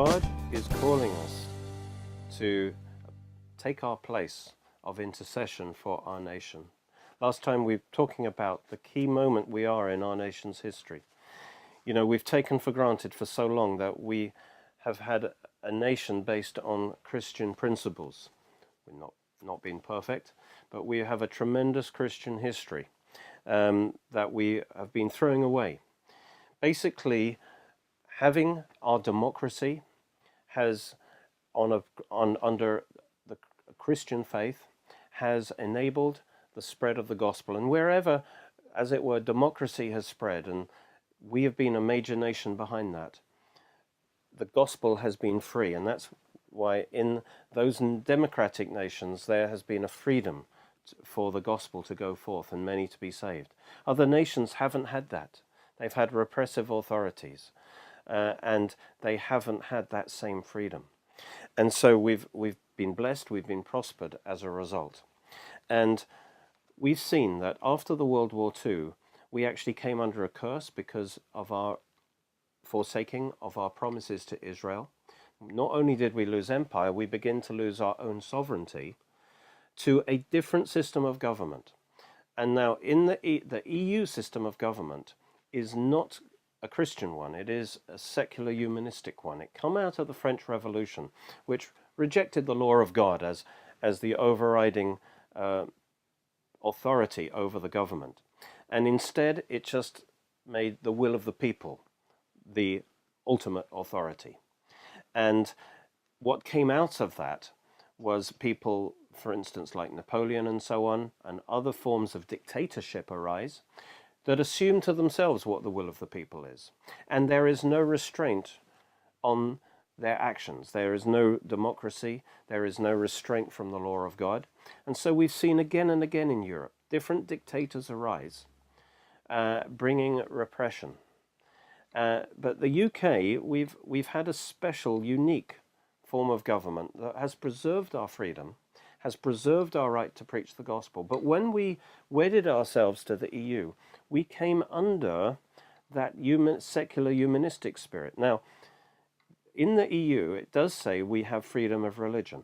God is calling us to take our place of intercession for our nation. Last time we were talking about the key moment we are in our nation's history. You know, we've taken for granted for so long that we have had a nation based on Christian principles. We're not being perfect, but we have a tremendous Christian history that we have been throwing away. Basically, having our democracy has, under the Christian faith, has enabled the spread of the gospel. And wherever, as it were, democracy has spread, and we have been a major nation behind that, the gospel has been free. And that's why in those democratic nations there has been a freedom for the gospel to go forth and many to be saved. Other nations haven't had that. They've had repressive authorities, and they haven't had that same freedom. And so we've been blessed, we've been prospered as a result. And we've seen that after the World War II, we actually came under a curse because of our forsaking of our promises to Israel. Not only did we lose empire, we began to lose our own sovereignty to a different system of government. And now in the EU system of government is not a Christian one, it is a secular humanistic one. It came out of the French Revolution, which rejected the law of God as the overriding authority over the government. And instead it just made the will of the people the ultimate authority. And what came out of that was people, for instance, like Napoleon and so on, and other forms of dictatorship arise that assume to themselves what the will of the people is. And there is no restraint on their actions. There is no democracy. There is no restraint from the law of God. And so we've seen again and again in Europe, different dictators arise, bringing repression. But the UK, we've had a special, unique form of government that has preserved our freedom, has preserved our right to preach the gospel. But when we wedded ourselves to the EU, we came under that secular humanistic spirit. Now, in the EU, it does say we have freedom of religion,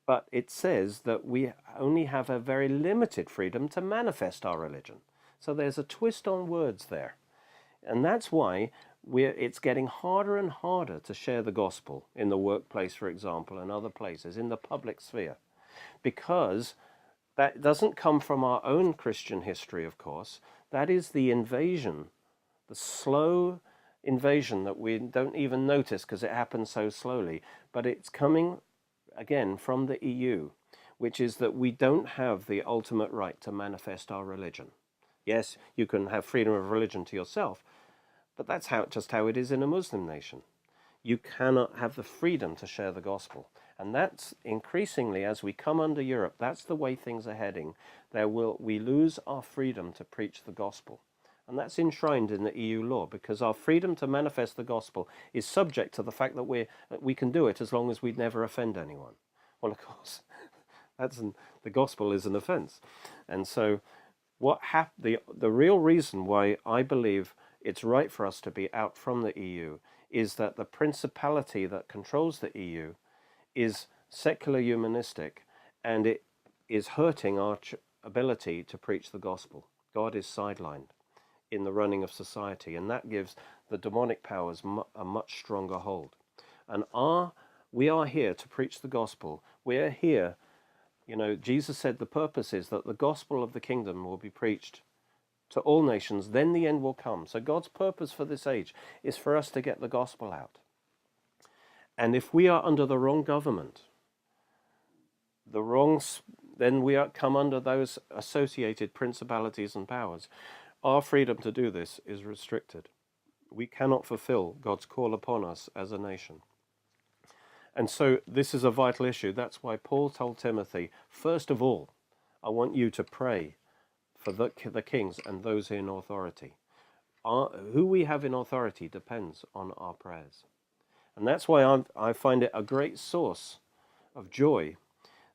but it says that we only have a very limited freedom to manifest our religion. So there's a twist on words there. And that's why it's getting harder and harder to share the gospel in the workplace, for example, and other places, in the public sphere. Because that doesn't come from our own Christian history, of course. That is the invasion, the slow invasion that we don't even notice because it happens so slowly. But it's coming, again, from the EU, which is that we don't have the ultimate right to manifest our religion. Yes, you can have freedom of religion to yourself, but that's just how it is in a Muslim nation. You cannot have the freedom to share the gospel. And that's increasingly, as we come under Europe, that's the way things are heading. We lose our freedom to preach the gospel. And that's enshrined in the EU law, because our freedom to manifest the gospel is subject to the fact that we can do it as long as we never offend anyone. Well, of course, the gospel is an offense. And so the real reason why I believe it's right for us to be out from the EU is that the principality that controls the EU is secular humanistic, and it is hurting our ability to preach the gospel. God is sidelined in the running of society, and that gives the demonic powers a much stronger hold. And we are here to preach the gospel. We're here, Jesus said the purpose is that the gospel of the kingdom will be preached to all nations, then the end will come. So God's purpose for this age is for us to get the gospel out. And if we are under the wrong government, then we come under those associated principalities and powers. Our freedom to do this is restricted. We cannot fulfill God's call upon us as a nation. And so this is a vital issue. That's why Paul told Timothy, first of all, I want you to pray for the kings and those in authority. Who we have in authority depends on our prayers. And that's why I find it a great source of joy,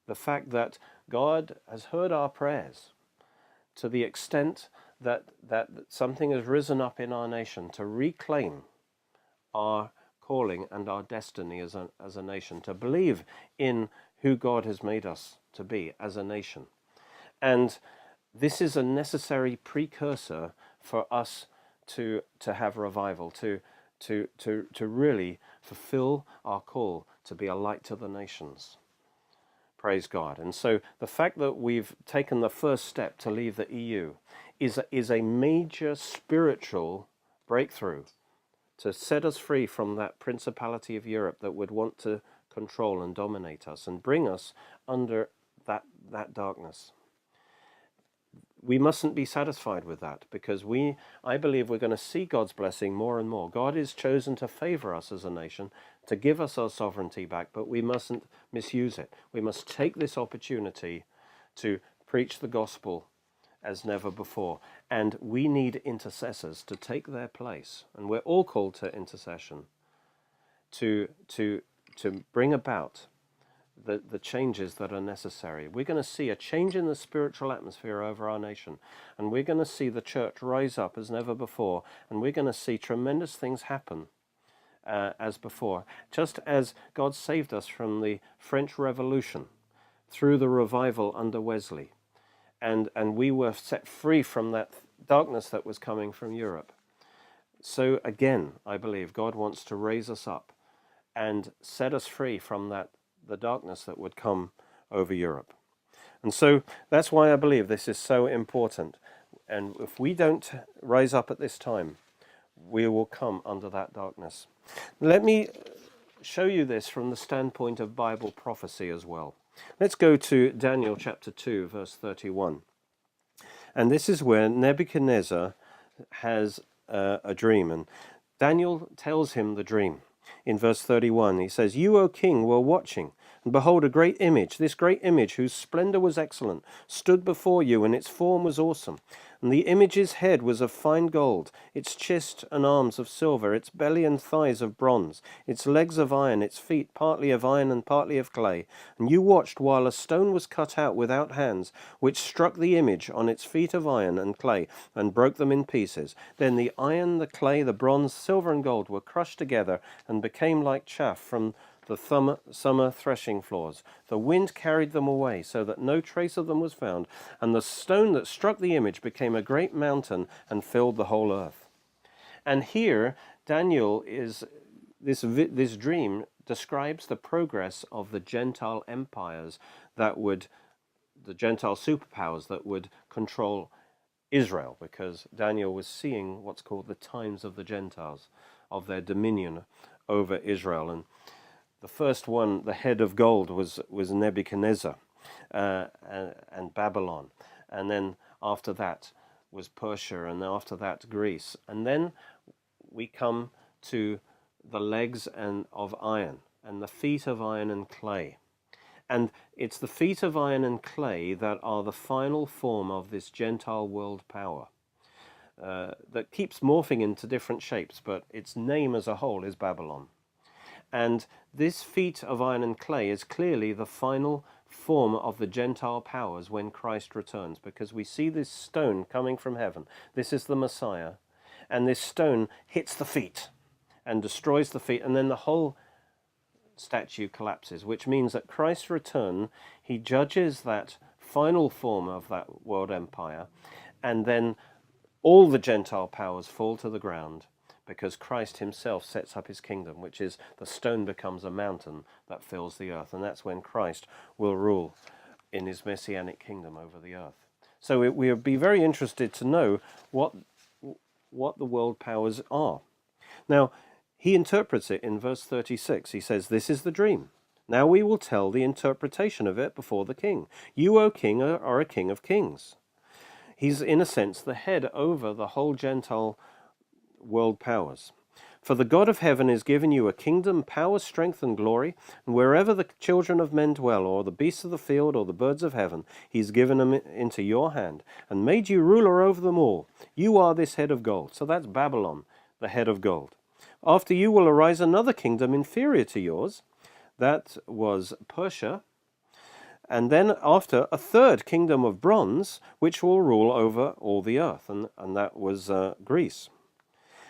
the fact that God has heard our prayers to the extent that something has risen up in our nation to reclaim our calling and our destiny as a nation, to believe in who God has made us to be as a nation. And this is a necessary precursor for us to have revival, to really fulfill our call to be a light to the nations. Praise God. And so the fact that we've taken the first step to leave the EU is a major spiritual breakthrough to set us free from that principality of Europe that would want to control and dominate us and bring us under that darkness. We mustn't be satisfied with that, because I believe we're going to see God's blessing more and more. God is chosen to favor us as a nation, to give us our sovereignty back, but we mustn't misuse it. We must take this opportunity to preach the gospel as never before. And we need intercessors to take their place. And we're all called to intercession to bring about the changes that are necessary. We're going to see a change in the spiritual atmosphere over our nation, and we're going to see the church rise up as never before, and we're going to see tremendous things happen as before. Just as God saved us from the French Revolution through the revival under Wesley, and we were set free from that darkness that was coming from Europe. So again, I believe God wants to raise us up and set us free from the darkness that would come over Europe. And so that's why I believe this is so important. And if we don't rise up at this time, we will come under that darkness. Let me show you this from the standpoint of Bible prophecy as well. Let's go to Daniel chapter 2, verse 31. And this is where Nebuchadnezzar has a dream. And Daniel tells him the dream. In verse 31, he says, "You, O king, were watching, and behold, a great image, this great image, whose splendor was excellent, stood before you, and its form was awesome. And the image's head was of fine gold, its chest and arms of silver, its belly and thighs of bronze, its legs of iron, its feet partly of iron and partly of clay. And you watched while a stone was cut out without hands, which struck the image on its feet of iron and clay, and broke them in pieces. Then the iron, the clay, the bronze, silver, and gold were crushed together, and became like chaff from the summer threshing floors. The wind carried them away, so that no trace of them was found, and the stone that struck the image became a great mountain and filled the whole earth." And here, Daniel this dream describes the progress of the Gentile empires the Gentile superpowers that would control Israel, because Daniel was seeing what's called the times of the Gentiles, of their dominion over Israel. And the first one, the head of gold, was Nebuchadnezzar and Babylon. And then after that was Persia, and after that Greece. And then we come to the legs of iron and the feet of iron and clay. And it's the feet of iron and clay that are the final form of this Gentile world power that keeps morphing into different shapes, but its name as a whole is Babylon. And this feat of iron and clay is clearly the final form of the Gentile powers when Christ returns, because we see this stone coming from heaven. This is the Messiah. And this stone hits the feet and destroys the feet, and then the whole statue collapses, which means at Christ's return, he judges that final form of that world empire, and then all the Gentile powers fall to the ground, because Christ himself sets up his kingdom, which is the stone becomes a mountain that fills the earth. And that's when Christ will rule in his messianic kingdom over the earth. So we would be very interested to know what the world powers are. Now, he interprets it in verse 36. He says, "This is the dream. Now we will tell the interpretation of it before the king. You, O king, are a king of kings." He's, in a sense, the head over the whole Gentile world powers. "For the God of heaven has given you a kingdom, power, strength, and glory, and wherever the children of men dwell, or the beasts of the field, or the birds of heaven, he's given them into your hand, and made you ruler over them all. You are this head of gold." So that's Babylon, the head of gold. "After you will arise another kingdom inferior to yours." That was Persia. "And then after, a third kingdom of bronze, which will rule over all the earth." And that was Greece.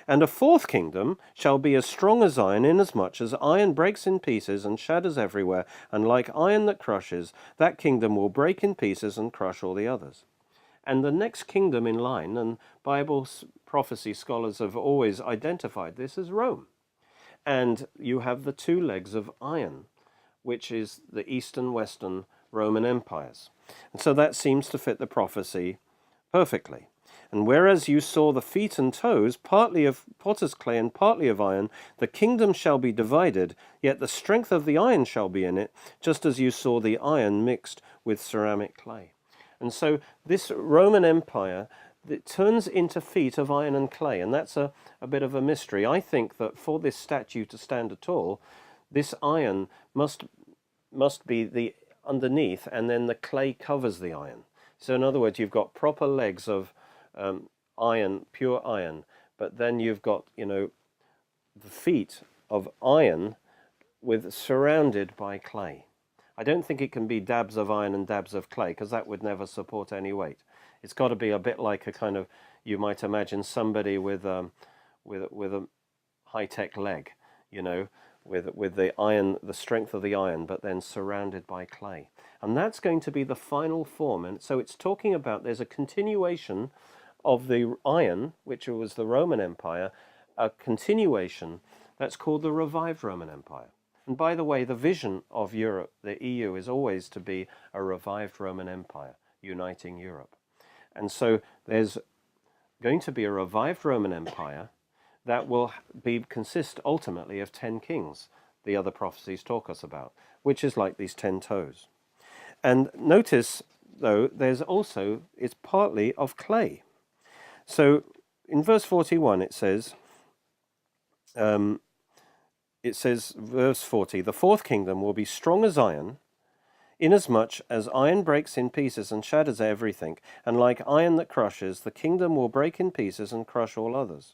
And a fourth kingdom shall be as strong as iron, inasmuch as iron breaks in pieces and shatters everywhere, and like iron that crushes, that kingdom will break in pieces and crush all the others. And the next kingdom in line, and Bible prophecy scholars have always identified this as Rome. And you have the two legs of iron, which is the Eastern Western Roman empires. And so that seems to fit the prophecy perfectly. And whereas you saw the feet and toes, partly of potter's clay and partly of iron, the kingdom shall be divided, yet the strength of the iron shall be in it, just as you saw the iron mixed with ceramic clay. And so this Roman Empire, it turns into feet of iron and clay, and that's a bit of a mystery. I think that for this statue to stand at all, this iron must be the underneath, and then the clay covers the iron. So in other words, you've got proper legs of iron, pure iron, but then you've got, the feet of iron surrounded by clay. I don't think it can be dabs of iron and dabs of clay, because that would never support any weight. It's got to be a bit like a kind of, you might imagine somebody with a high-tech leg, with the iron, the strength of the iron, but then surrounded by clay. And that's going to be the final form. And so it's talking about there's a continuation of the iron, which was the Roman Empire, a continuation that's called the revived Roman Empire. And by the way, the vision of Europe, the EU, is always to be a revived Roman Empire, uniting Europe. And so there's going to be a revived Roman Empire that will consist ultimately of 10 kings, the other prophecies talk us about, which is like these 10 toes. And notice, though, it's partly of clay. So in verse 41 it says, verse 40, the fourth kingdom will be strong as iron, inasmuch as iron breaks in pieces and shatters everything, and like iron that crushes, the kingdom will break in pieces and crush all others.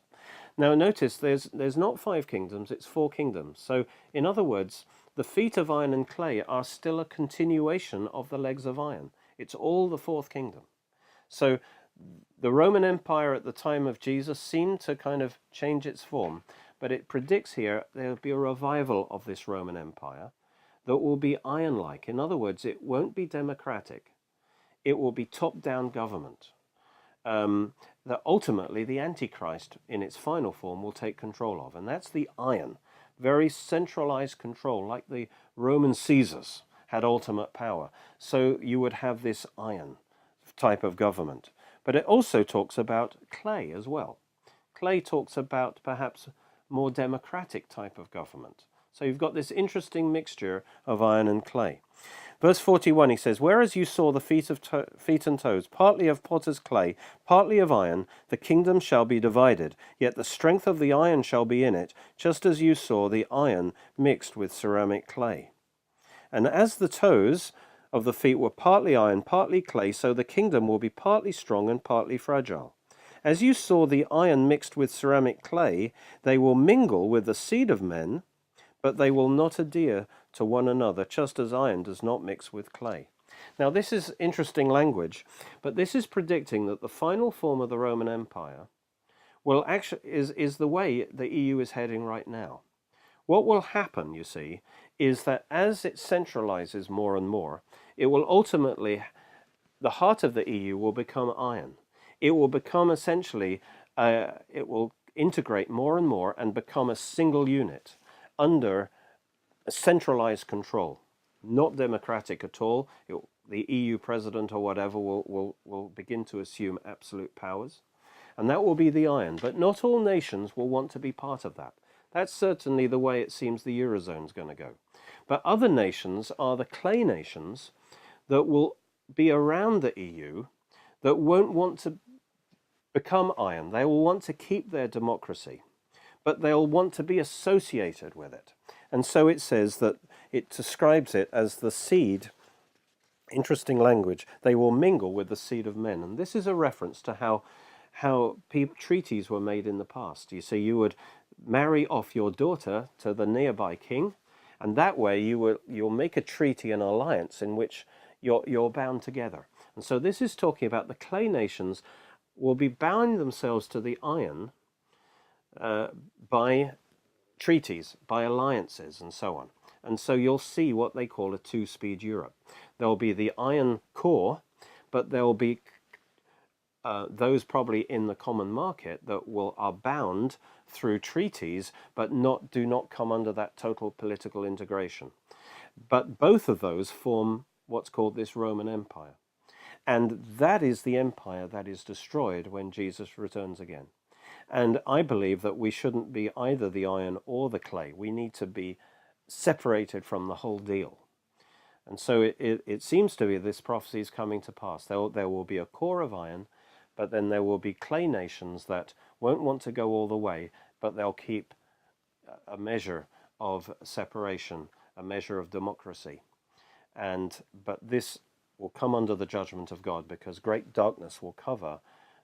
Now notice there's not 5 kingdoms, it's 4 kingdoms. So in other words, the feet of iron and clay are still a continuation of the legs of iron. It's all the 4th kingdom. So the Roman Empire at the time of Jesus seemed to kind of change its form, but it predicts here there'll be a revival of this Roman Empire that will be iron-like. In other words, it won't be democratic. It will be top-down government. That ultimately the Antichrist in its final form will take control of, and that's the iron. Very centralized control, like the Roman Caesars had ultimate power. So you would have this iron type of government. But it also talks about clay as well. Clay talks about perhaps more democratic type of government. So you've got this interesting mixture of iron and clay. Verse 41, he says, whereas you saw the feet and toes, partly of potter's clay, partly of iron, the kingdom shall be divided, yet the strength of the iron shall be in it, just as you saw the iron mixed with ceramic clay. And as the toes of the feet were partly iron, partly clay, so the kingdom will be partly strong and partly fragile. As you saw the iron mixed with ceramic clay, they will mingle with the seed of men, but they will not adhere to one another, just as iron does not mix with clay. Now this is interesting language, but this is predicting that the final form of the Roman Empire will actually is the way the EU is heading right now. What will happen, you see, is that as it centralizes more and more, it will ultimately, the heart of the EU will become iron. It will become essentially, it will integrate more and more and become a single unit under a centralized control, not democratic at all. The EU president or whatever will begin to assume absolute powers, and that will be the iron. But not all nations will want to be part of that. That's certainly the way it seems the Eurozone is going to go. But other nations are the clay nations that will be around the EU that won't want to become iron. They will want to keep their democracy, but they'll want to be associated with it. And so it says that it describes it as the seed, interesting language, they will mingle with the seed of men. And this is a reference to how treaties were made in the past. You see, you would marry off your daughter to the nearby king, and that way you'll make a treaty, an alliance in which you're bound together. And so this is talking about the clay nations will be bowing themselves to the iron by treaties, by alliances, and so on. And so you'll see what they call a two-speed Europe. There'll be the iron core, but there'll be those probably in the common market that are bound through treaties, but do not come under that total political integration. But both of those form what's called this Roman Empire. And that is the empire that is destroyed when Jesus returns again. And I believe that we shouldn't be either the iron or the clay. We need to be separated from the whole deal. And so it seems to be this prophecy is coming to pass. There will be a core of iron, but then there will be clay nations that won't want to go all the way, but they'll keep a measure of separation, a measure of democracy. But this will come under the judgment of God, because great darkness will cover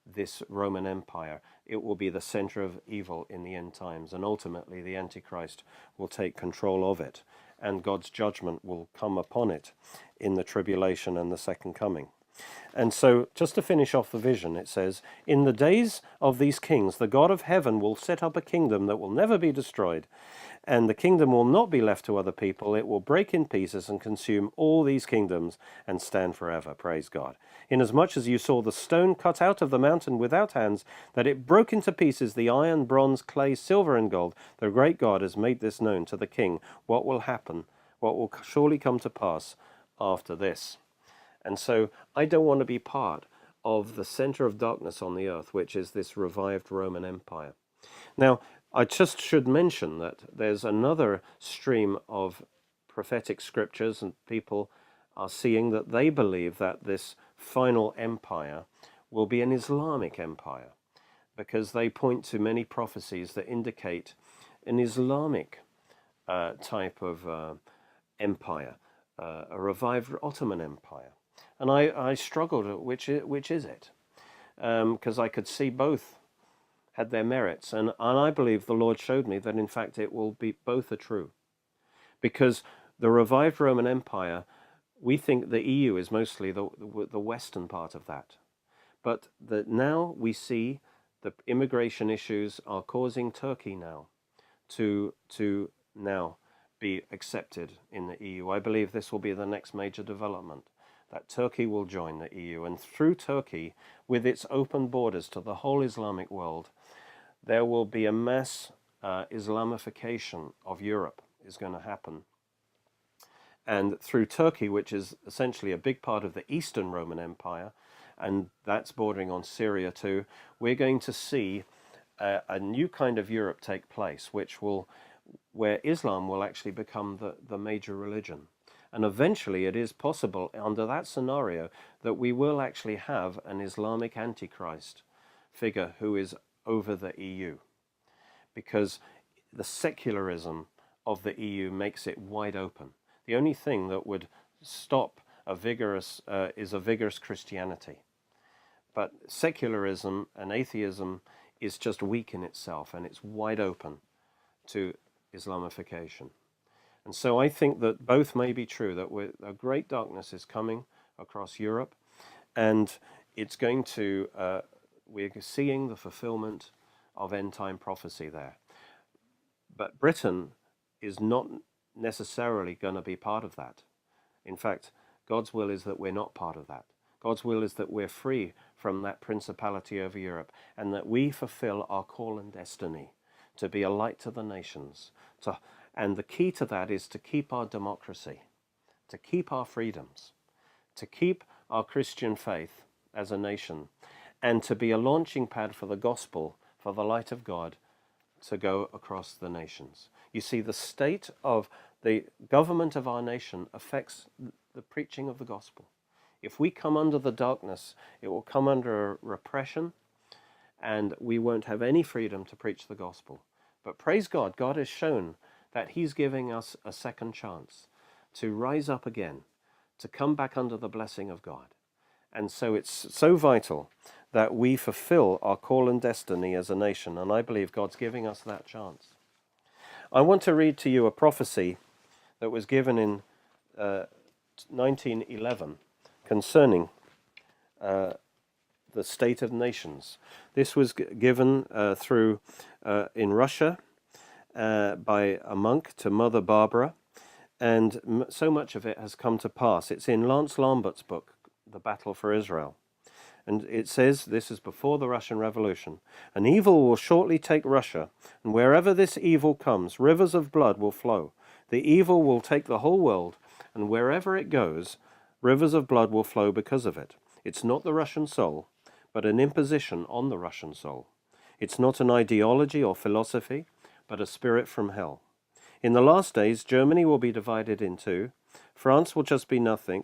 this Roman Empire. It will be the center of evil in the end times, and ultimately the Antichrist will take control of it, and God's judgment will come upon it in the tribulation and the second coming. And so, just to finish off the vision, it says, "In the days of these kings, the God of heaven will set up a kingdom that will never be destroyed, and the kingdom will not be left to other people. It will break in pieces and consume all these kingdoms and stand forever." Praise God. "Inasmuch as you saw the stone cut out of the mountain without hands, that it broke into pieces the iron, bronze, clay, silver, and gold, the great God has made this known to the king, what will happen, what will surely come to pass after this." And so I don't want to be part of the center of darkness on the earth, which is this revived Roman Empire. Now, I just should mention that there's another stream of prophetic scriptures, and people are seeing that they believe that this final empire will be an Islamic empire, because they point to many prophecies that indicate an Islamic type of empire, a revived Ottoman Empire. And I struggled at which is it, because I could see both had their merits, and I believe the Lord showed me that in fact it will be both are true, because the revived Roman Empire, we think the EU is mostly the western part of that, but that now we see the immigration issues are causing Turkey now to now be accepted in the EU. I believe this will be the next major development, that Turkey will join the EU, and through Turkey, with its open borders to the whole Islamic world, there will be a mass Islamification of Europe is going to happen. And through Turkey, which is essentially a big part of the Eastern Roman Empire, and that's bordering on Syria too, we're going to see a new kind of Europe take place, where Islam will actually become the major religion. And eventually it is possible under that scenario that we will actually have an Islamic Antichrist figure who is over the EU, because the secularism of the EU makes it wide open. The only thing that would stop is a vigorous Christianity. But secularism and atheism is just weak in itself, and it's wide open to Islamification. And so I think that both may be true, that a great darkness is coming across Europe, and it's going to, we're seeing the fulfillment of end-time prophecy there. But Britain is not necessarily going to be part of that. In fact, God's will is that we're not part of that. God's will is that we're free from that principality over Europe, and that we fulfill our call and destiny to be a light to the nations, and the key to that is to keep our democracy, to keep our freedoms, to keep our Christian faith as a nation, and to be a launching pad for the gospel, for the light of God, to go across the nations. You see, the state of the government of our nation affects the preaching of the gospel. If we come under the darkness, it will come under repression, and we won't have any freedom to preach the gospel. But praise God, God has shown that he's giving us a second chance to rise up again, to come back under the blessing of God. And so it's so vital that we fulfill our call and destiny as a nation, and I believe God's giving us that chance. I want to read to you a prophecy that was given in 1911 concerning the state of nations. This was given through in Russia by a monk to Mother Barbara, and so much of it has come to pass. It's in Lance Lambert's book, The Battle for Israel. And it says, this is before the Russian Revolution, an evil will shortly take Russia, and wherever this evil comes, rivers of blood will flow. The evil will take the whole world, and wherever it goes, rivers of blood will flow because of it. It's not the Russian soul, but an imposition on the Russian soul. It's not an ideology or philosophy, but a spirit from hell. In the last days, Germany will be divided in two. France will just be nothing.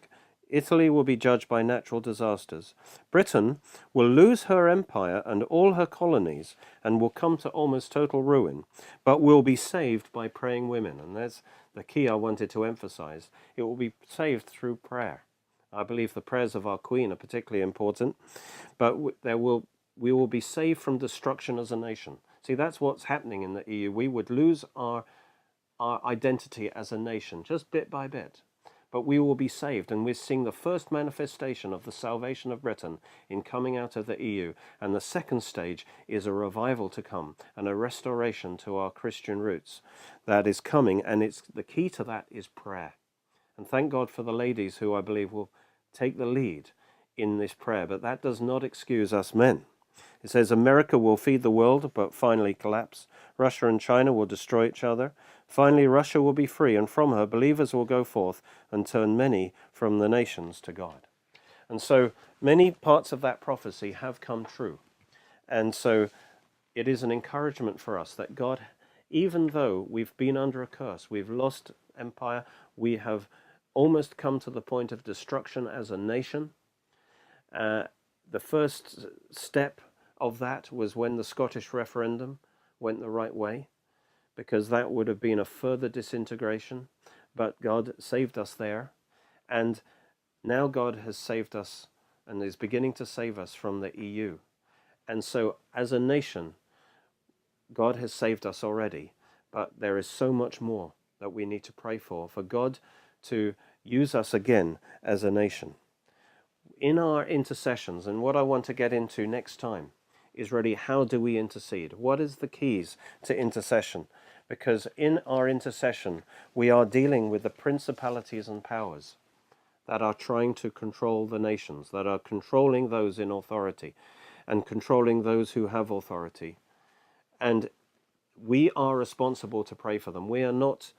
Italy will be judged by natural disasters. Britain will lose her empire and all her colonies and will come to almost total ruin, but will be saved by praying women. And there's the key I wanted to emphasize. It will be saved through prayer. I believe the prayers of our Queen are particularly important, but we will be saved from destruction as a nation. See, that's what's happening in the EU. We would lose our identity as a nation, just bit by bit. But we will be saved, and we're seeing the first manifestation of the salvation of Britain in coming out of the EU. And the second stage is a revival to come and a restoration to our Christian roots that is coming, and it's the key to that is prayer. And thank God for the ladies who I believe will take the lead in this prayer, but that does not excuse us men. It says America will feed the world, but finally collapse. Russia and China will destroy each other. Finally, Russia will be free, and from her believers will go forth and turn many from the nations to God. And so many parts of that prophecy have come true. And so it is an encouragement for us that God, even though we've been under a curse, we've lost empire, we have almost come to the point of destruction as a nation. The first step of that was when the Scottish referendum went the right way, because that would have been a further disintegration, but God saved us there, and now God has saved us and is beginning to save us from the EU. And so as a nation, God has saved us already, but there is so much more that we need to pray for God to use us again as a nation. In our intercessions, and what I want to get into next time, is really how do we intercede? What is the keys to intercession? Because in our intercession, we are dealing with the principalities and powers that are trying to control the nations, that are controlling those in authority and controlling those who have authority. And we are responsible to pray for them. We are not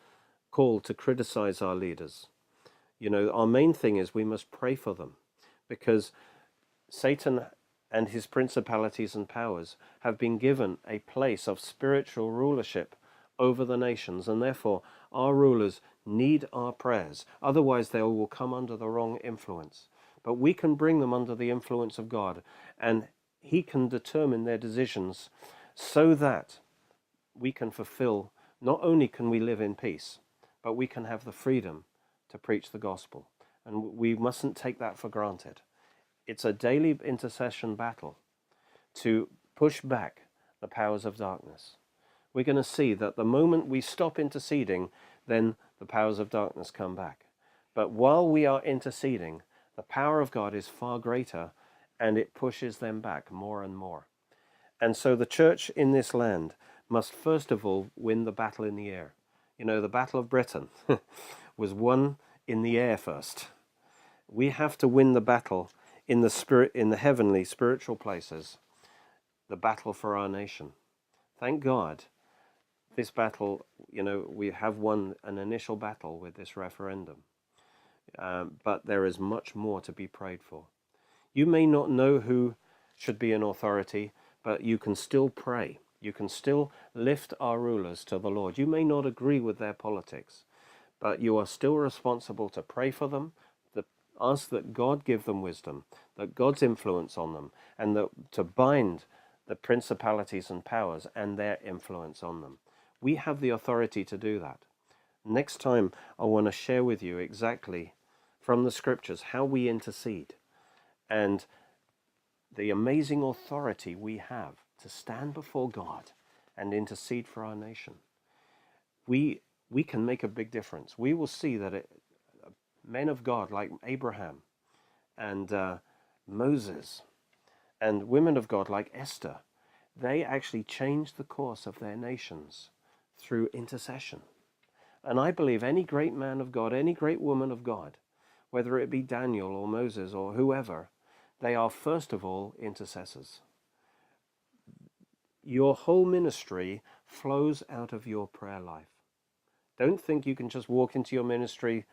called to criticize our leaders. You know, our main thing is we must pray for them, because Satan and his principalities and powers have been given a place of spiritual rulership over the nations, and therefore our rulers need our prayers. Otherwise they will come under the wrong influence. But we can bring them under the influence of God, and he can determine their decisions so that we can fulfill, not only can we live in peace, but we can have the freedom to preach the gospel. And we mustn't take that for granted. It's a daily intercession battle to push back the powers of darkness. We're going to see that the moment we stop interceding, then the powers of darkness come back. But while we are interceding, the power of God is far greater, and it pushes them back more and more. And so the church in this land must first of all win the battle in the air. You know, the Battle of Britain was won in the air first. We have to win the battle in the spirit, in the heavenly spiritual places, the battle for our nation. Thank God, this battle, you know, we have won an initial battle with this referendum. But there is much more to be prayed for. You may not know who should be in authority, but you can still pray. You can still lift our rulers to the Lord. You may not agree with their politics, but you are still responsible to pray for them, to ask that God give them wisdom, that God's influence on them, and that to bind the principalities and powers and their influence on them. We have the authority to do that. Next time, I want to share with you exactly from the scriptures how we intercede and the amazing authority we have to stand before God and intercede for our nation. We can make a big difference. We will see that men of God like Abraham and Moses And women of God like Esther, they actually changed the course of their nations through intercession. And I believe any great man of God, any great woman of God, whether it be Daniel or Moses or whoever, they are first of all intercessors. Your whole ministry flows out of your prayer life. Don't think you can just walk into your ministry,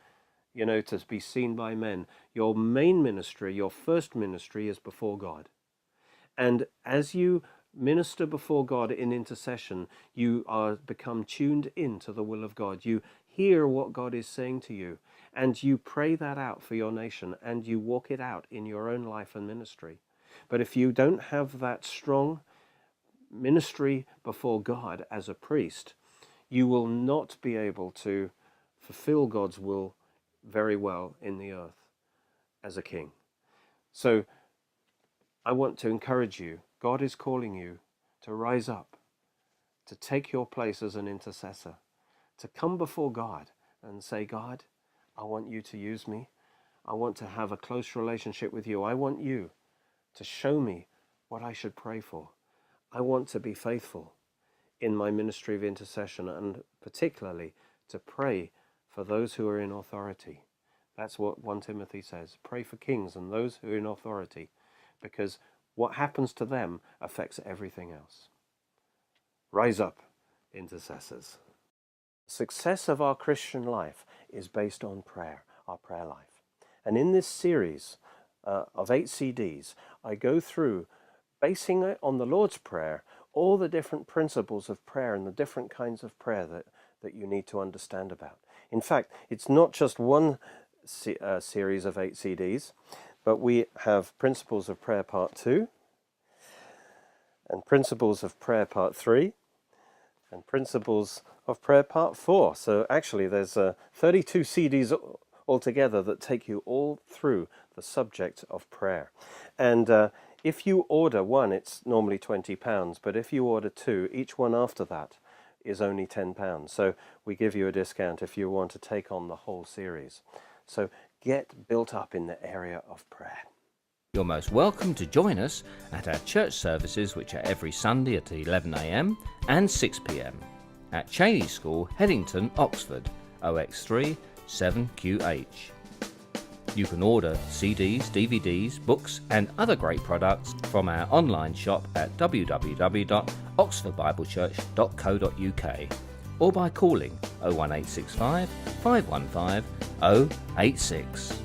to be seen by men. Your main ministry, your first ministry is before God. And as you minister before God in intercession, you are become tuned into the will of God. You hear what God is saying to you, and you pray that out for your nation, and you walk it out in your own life and ministry. But if you don't have that strong ministry before God as a priest, you will not be able to fulfill God's will very well in the earth as a king. So I want to encourage you. God is calling you to rise up, to take your place as an intercessor, to come before God and say, God, I want you to use me. I want to have a close relationship with you. I want you to show me what I should pray for. I want to be faithful in my ministry of intercession, and particularly to pray for those who are in authority. That's what 1 Timothy says. Pray for kings and those who are in authority, because what happens to them affects everything else. Rise up, intercessors. Success of our Christian life is based on prayer, our prayer life. And in this series of 8 CDs, I go through, basing it on the Lord's Prayer, all the different principles of prayer and the different kinds of prayer that you need to understand about. In fact, it's not just one series of 8 CDs, but we have Principles of Prayer Part 2, and Principles of Prayer Part 3, and Principles of Prayer Part 4. So actually there's 32 CDs altogether that take you all through the subject of prayer. And if you order one, it's normally £20, but if you order two, each one after that is only £10. So we give you a discount if you want to take on the whole series. So get built up in the area of prayer. You're most welcome to join us at our church services, which are every Sunday at 11 a.m. and 6 p.m. at Cheney School, Headington, Oxford, OX3 7QH. You can order CDs, DVDs, books and other great products from our online shop at www.oxfordbiblechurch.co.uk or by calling 01865 515 086.